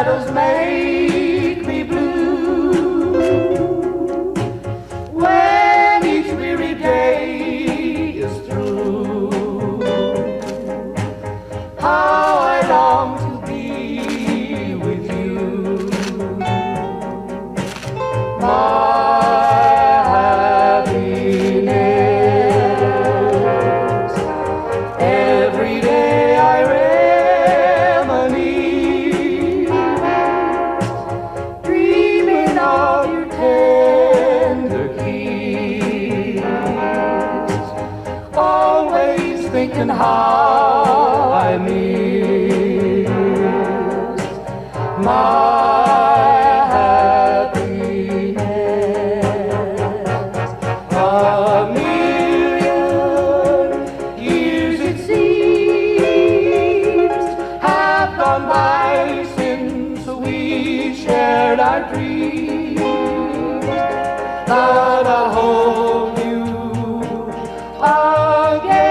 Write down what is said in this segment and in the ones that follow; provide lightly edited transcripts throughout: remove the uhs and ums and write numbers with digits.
shadows make me blue. When each weary day is through, how I long to be with you. My happiness, every day I reminisce, dreaming of your tender kiss, always thinking how I miss my our dreams, that I'll hold you again.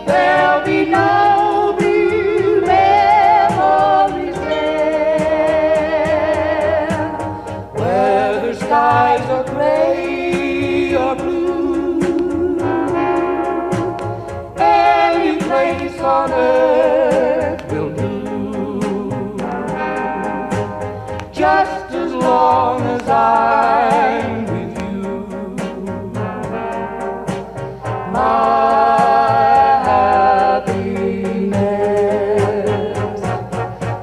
There'll be no blue memories then, whether skies are gray or blue. Any place on earth will do, just as long as I'm with you. My happiness,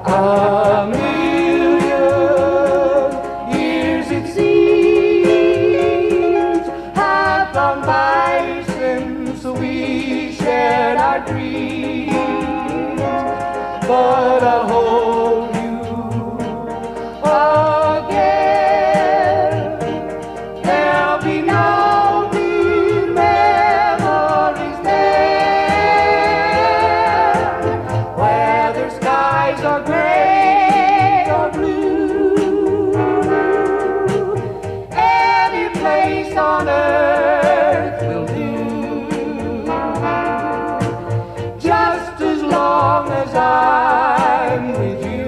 a million years it seems have gone by since we shared our dreams, but I'll hold you again. There'll be no blue memories then, whether skies are gray or blue. Any place on earth will do, just as long as I'm with you.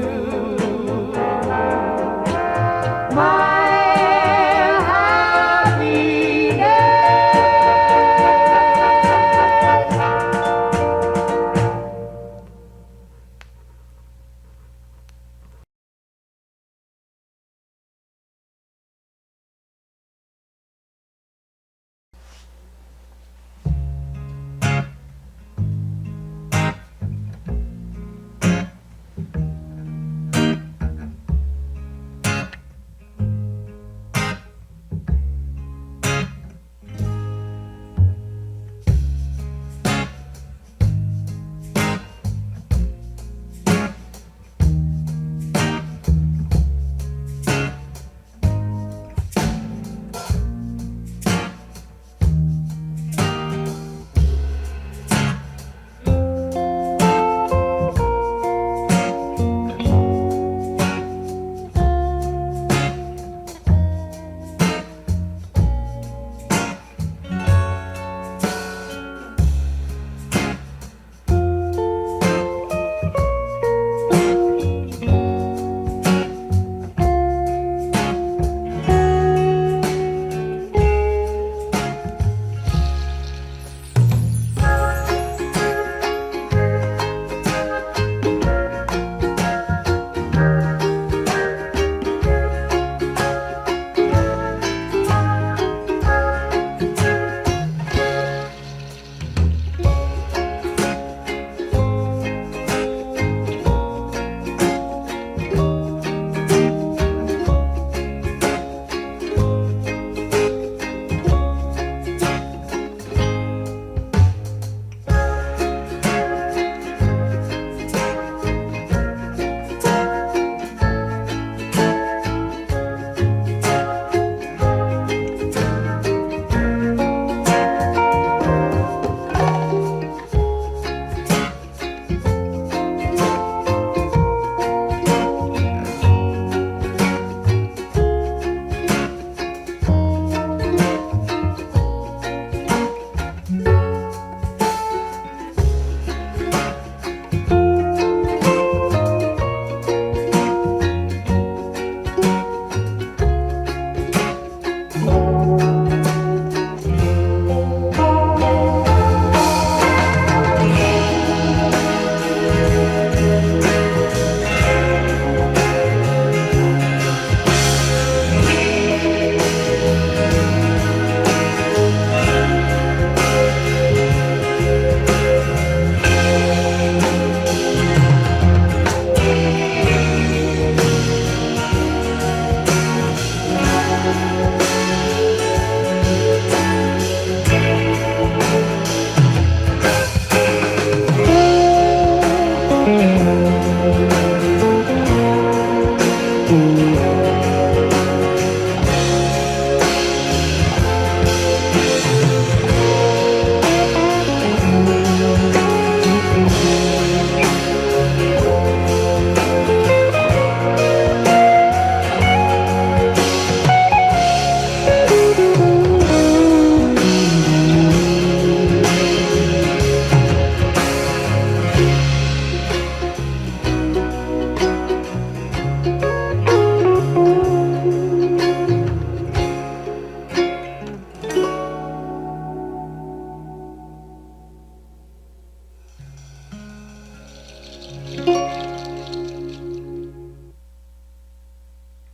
earth.